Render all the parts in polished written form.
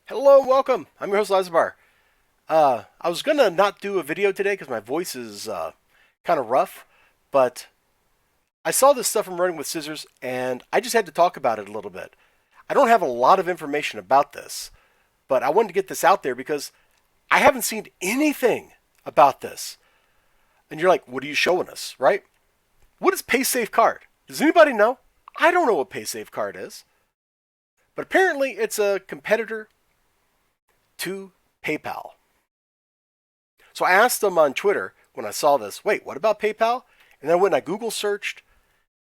Hello and welcome. I'm your host, Lazar. I was gonna not do a video today because my voice is kind of rough, but I saw this stuff from Running with Scissors, and I just had to talk about it a little bit. I don't have a lot of information about this, but I wanted to get this out there because I haven't seen anything about this. And you're like, what are you showing us, right? What is PaySafe Card? Does anybody know? I don't know what PaySafe Card is, but apparently it's a competitor to PayPal. So I asked them on Twitter when I saw this, wait, what about PayPal? And then when I Google searched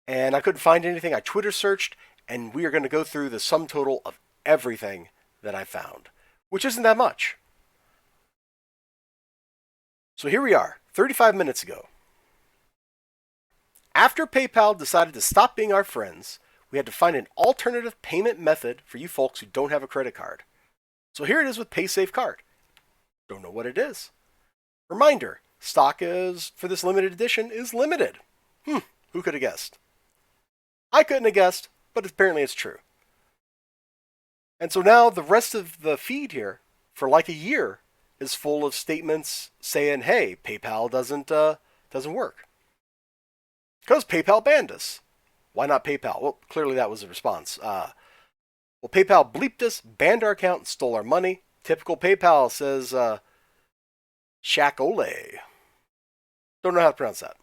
and I couldn't find anything, I Twitter searched, and we are going to go through the sum total of everything that I found, which isn't that much. So here we are, 35 minutes ago. After PayPal decided to stop being our friends, we had to find an alternative payment method for you folks who don't have a credit card. So here it is with PaySafe Card. Don't know what it is. Reminder, stock is for this limited edition is limited. Who could have guessed? I couldn't have guessed, but apparently it's true. And so now the rest of the feed here for like a year is full of statements saying, "Hey, PayPal doesn't work because PayPal banned us." Why not PayPal? Well, clearly that was a response. Well, PayPal bleeped us, banned our account, and stole our money. Typical PayPal, says Shaq Ole. Don't know how to pronounce that.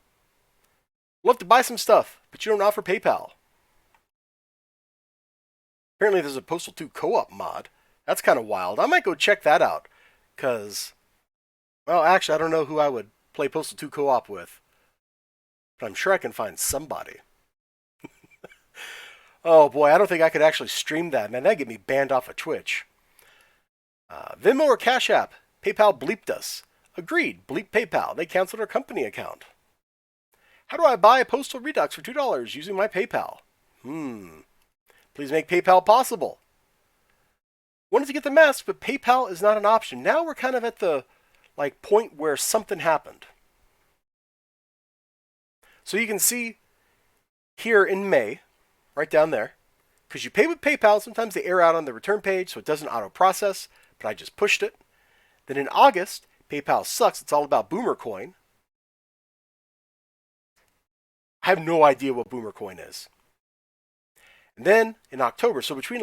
Love to buy some stuff, but you don't offer PayPal. Apparently there's a Postal 2 co-op mod. That's kind of wild. I might go check that out. Because, well, actually, I don't know who I would play Postal 2 co-op with. But I'm sure I can find somebody. Oh boy, I don't think I could actually stream that, man. That'd get me banned off of Twitch. Venmo or Cash App? PayPal bleeped us. Agreed, bleep PayPal. They canceled our company account. How do I buy a Postal Redux for $2 using my PayPal? Please make PayPal possible. Wanted to get the mask, but PayPal is not an option. Now we're kind of at the point where something happened. So you can see here in May, right down there, because you pay with PayPal, sometimes they error out on the return page, so it doesn't auto-process, but I just pushed it. Then in August, PayPal sucks. It's all about Boomer Coin. I have no idea what Boomer Coin is. And then in October, so between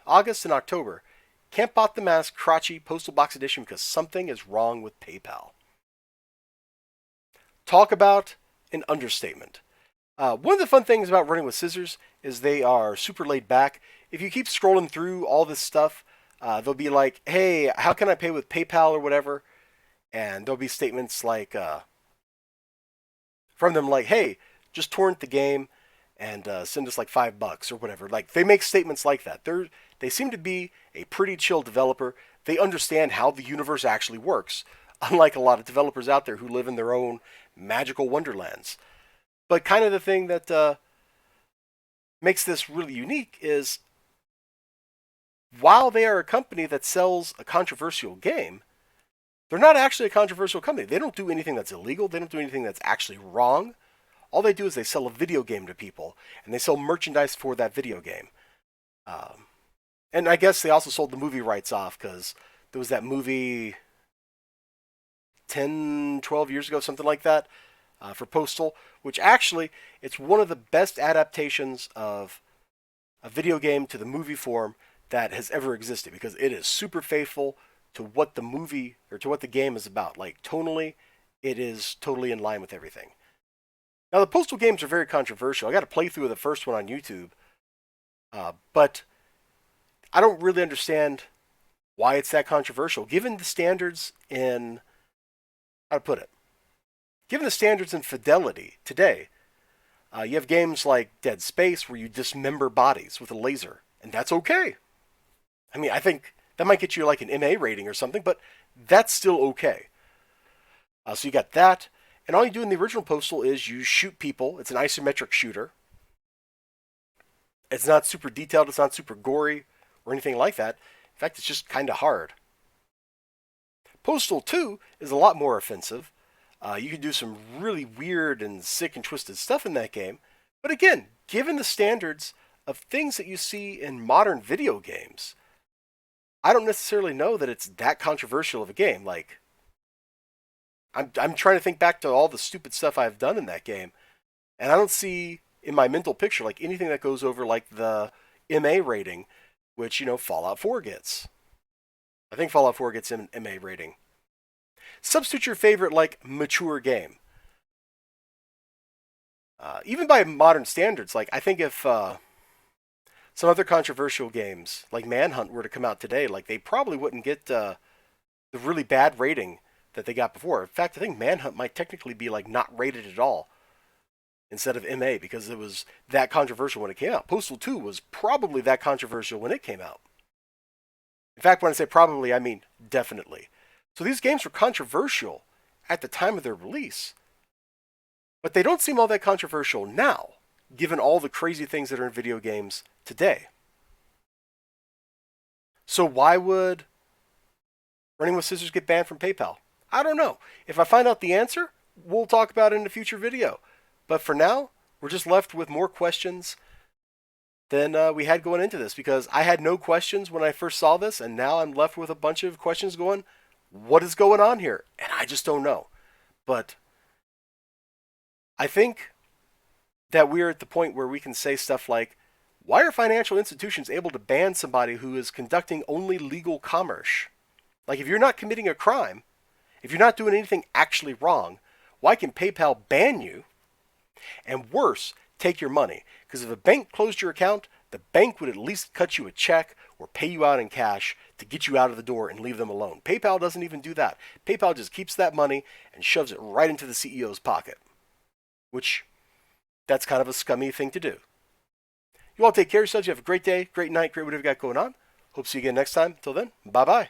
August and October, can't bought the mask, crotchy, Postal Box Edition because something is wrong with PayPal. Talk about an understatement. One of the fun things about Running with Scissors is they are super laid back. If you keep scrolling through all this stuff, they'll be like, hey, how can I pay with PayPal or whatever? And there'll be statements like from them like, hey, just torrent the game and send us like $5 or whatever. Like they make statements like that. They seem to be a pretty chill developer. They understand how the universe actually works, unlike a lot of developers out there who live in their own magical wonderlands. But kind of the thing that makes this really unique is while they are a company that sells a controversial game, they're not actually a controversial company. They don't do anything that's illegal. They don't do anything that's actually wrong. All they do is they sell a video game to people, and they sell merchandise for that video game. And I guess they also sold the movie rights off because there was that movie 10, 12 years ago, something like that, for Postal, which actually, it's one of the best adaptations of a video game to the movie form that has ever existed because it is super faithful to what the movie or to what the game is about. Like tonally, it is totally in line with everything. Now the Postal games are very controversial. I got a playthrough of the first one on YouTube, but I don't really understand why it's that controversial, given the standards in how to put it. Given the standards in fidelity today, you have games like Dead Space where you dismember bodies with a laser, and that's okay. I mean, I think that might get you like an MA rating or something, but that's still okay. So you got that, and all you do in the original Postal is you shoot people. It's an isometric shooter. It's not super detailed. It's not super gory or anything like that. In fact, it's just kind of hard. Postal 2 is a lot more offensive. You can do some really weird and sick and twisted stuff in that game. But again, given the standards of things that you see in modern video games, I don't necessarily know that it's that controversial of a game. Like, I'm trying to think back to all the stupid stuff I've done in that game, and I don't see in my mental picture like anything that goes over like the MA rating, which Fallout 4 gets. I think Fallout 4 gets an MA rating. Substitute your favorite like mature game. Even by modern standards, like I think if some other controversial games like Manhunt were to come out today, like they probably wouldn't get the really bad rating that they got before. In fact, I think Manhunt might technically be like not rated at all instead of MA because it was that controversial when it came out. Postal 2 was probably that controversial when it came out. In fact, when I say probably, I mean definitely. So these games were controversial at the time of their release, but they don't seem all that controversial now, given all the crazy things that are in video games today. So why would Running with Scissors get banned from PayPal? I don't know. If I find out the answer, we'll talk about it in a future video. But for now, we're just left with more questions than we had going into this, because I had no questions when I first saw this, and now I'm left with a bunch of questions going, what is going on here? And I just don't know. But I think that we're at the point where we can say stuff like, why are financial institutions able to ban somebody who is conducting only legal commerce? Like, if you're not committing a crime, if you're not doing anything actually wrong, why can PayPal ban you? And worse, take your money. Because if a bank closed your account, the bank would at least cut you a check or pay you out in cash to get you out of the door and leave them alone. PayPal doesn't even do that. PayPal just keeps that money and shoves it right into the CEO's pocket. Which, that's kind of a scummy thing to do. You all take care of yourselves. You have a great day, great night, great whatever you got going on. Hope to see you again next time. Until then, bye-bye.